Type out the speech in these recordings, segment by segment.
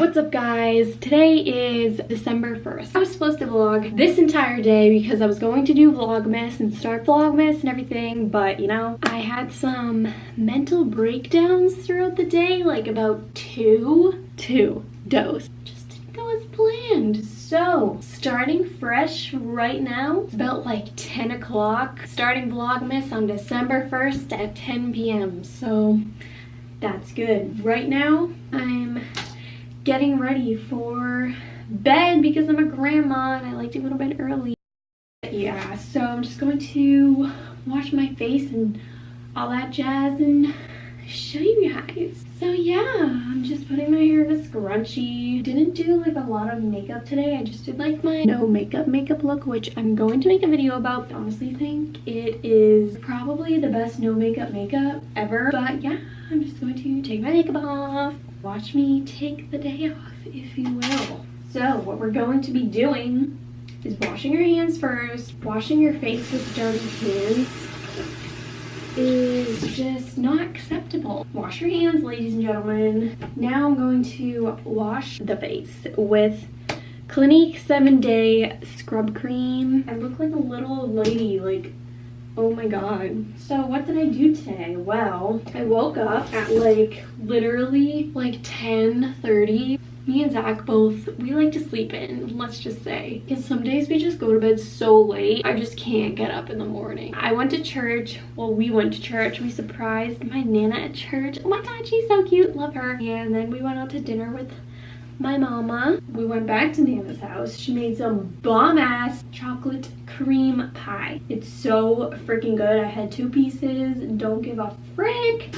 What's up guys? Today is December 1st. I was supposed to vlog this entire day because I was going to do Vlogmas and start Vlogmas and everything, but you know, I had some mental breakdowns throughout the day, like about two dose. Just didn't go as planned. So, starting fresh right now, it's about like 10 o'clock. Starting Vlogmas on December 1st at 10 p.m. So, that's good. Right now, I'm getting ready for bed because I'm a grandma and I like to go to bed early. Yeah, so I'm just going to wash my face and all that jazz and show you guys. So yeah, I'm just putting my hair in a scrunchie. Didn't do like a lot of makeup today. I just did like my no makeup look, which I'm going to make a video about. I honestly think it is probably the best no makeup ever. But yeah, I'm just going to take my makeup off. Watch me take the day off, if you will. So what we're going to be doing is washing your hands first. Washing your face with dirty hands is just not acceptable. Wash your hands, ladies and gentlemen. Now I'm going to wash the face with Clinique 7-Day Scrub Cream. I look like a little old lady, like, oh my god. So what did I do today? Well, I woke up at like literally like 10:30. Me and Zach both, we like to sleep in, let's just say. Because some days we just go to bed so late, I just can't get up in the morning. I went to church, well we went to church, we surprised my Nana at church. Oh my god, she's so cute, love her. And then we went out to dinner with my mama. We went back to Nana's house. She made some bomb-ass chocolate cream pie. It's so freaking good. I had 2 pieces, don't give a frick.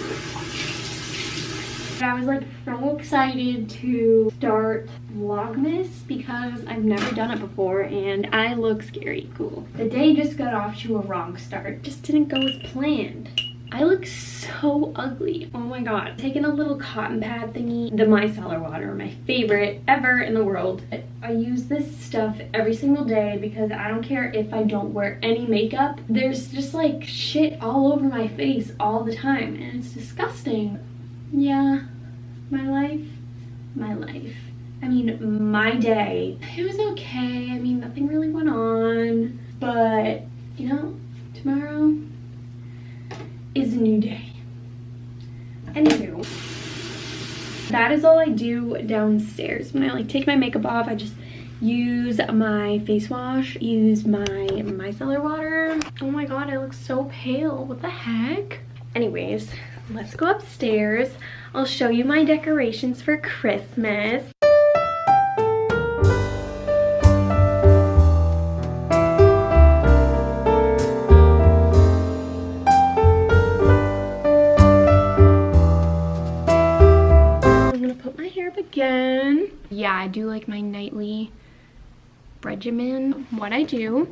I was like so excited to start Vlogmas because I've never done it before and I look scary cool. The day just got off to a wrong start. Just didn't go as planned. I look so ugly. Oh my god. Taking a little cotton pad thingy, the micellar water, my favorite ever in the world. I use this stuff every single day because I don't care if I don't wear any makeup. There's just like shit all over my face all the time and it's disgusting. Yeah, my life. I mean, my day. It was okay. I mean, nothing really went on. But, you know, tomorrow is a new day. Anywho, that is all I do downstairs. When I like take my makeup off, I just use my face wash, use my micellar water. Oh my god, I look so pale. What the heck? Anyways, let's go upstairs. I'll show you my decorations for Christmas. I'm gonna put my hair up again. Yeah, I do like my nightly regimen. What I do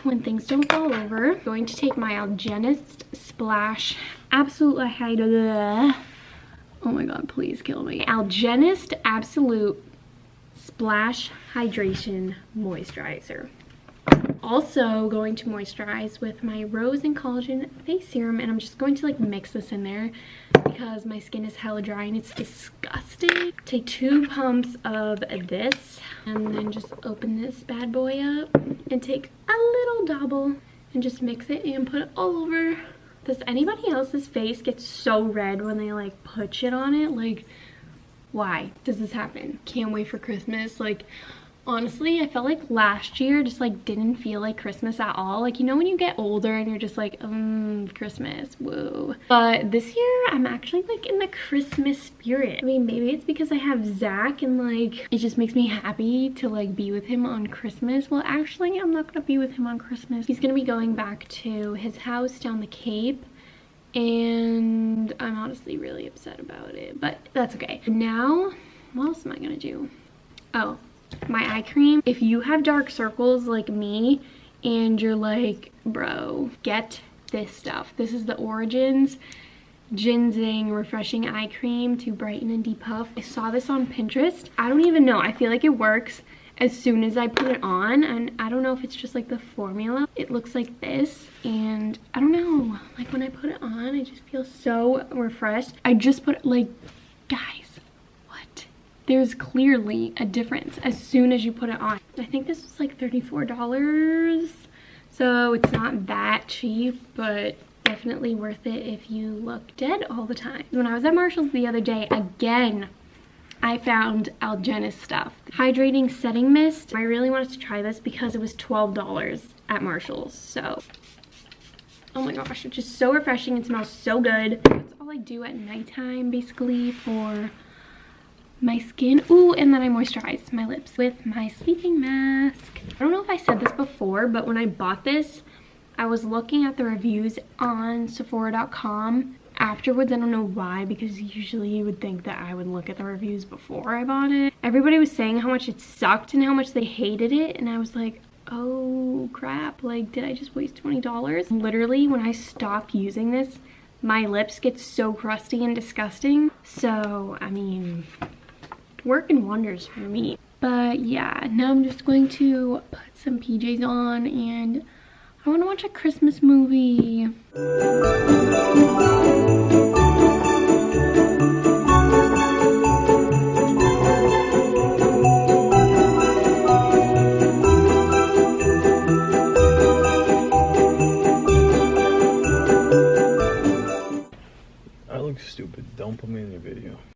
when things don't fall over, I'm going to take my Algenist Splash Absolute Hydration. Oh my god, please kill me. Algenist Absolute Splash Hydration Moisturizer. Also going to moisturize with my Rose and Collagen Face Serum, and I'm just going to like mix this in there because my skin is hella dry and it's disgusting. Take 2 pumps of this and then just open this bad boy up and take a little dabble and just mix it and put it all over. Does anybody else's face get so red when they like put shit on it? Like, why does this happen? Can't wait for Christmas. Like, honestly, I felt like last year just like didn't feel like Christmas at all. Like, you know when you get older and you're just like, Christmas, whoa. But this year I'm actually like in the Christmas spirit. I mean, maybe it's because I have Zach and like it just makes me happy to like be with him on Christmas. Well, actually I'm not gonna be with him on Christmas. He's gonna be going back to his house down the Cape and I'm honestly really upset about it, but that's okay. Now, what else am I gonna do? Oh, my eye cream. If you have dark circles like me and you're like, bro, get this stuff. This is the Origins Ginseng Refreshing Eye Cream to brighten and depuff. I saw this on Pinterest. I don't even know. I feel like it works as soon as I put it on, and I don't know if it's just like the formula. It looks like this, and I don't know, like when I put it on I just feel so refreshed. I just put it, like, guys, there's clearly a difference as soon as you put it on. I think this was like $34, so it's not that cheap, but definitely worth it if you look dead all the time. When I was at Marshall's the other day, again, I found Algenist stuff. Hydrating setting mist. I really wanted to try this because it was $12 at Marshall's, so oh my gosh, it's just so refreshing. It smells so good. That's all I do at nighttime basically for my skin. Ooh, and then I moisturize my lips with my sleeping mask. I don't know if I said this before, but when I bought this, I was looking at the reviews on Sephora.com afterwards. I don't know why, because usually you would think that I would look at the reviews before I bought it. Everybody was saying how much it sucked and how much they hated it, and I was like, oh crap, like did I just waste $20? Literally, when I stop using this, my lips get so crusty and disgusting. So, I mean, working wonders for me. But yeah, now I'm just going to put some PJs on and I want to watch a Christmas movie. I look stupid. Don't put me in your video.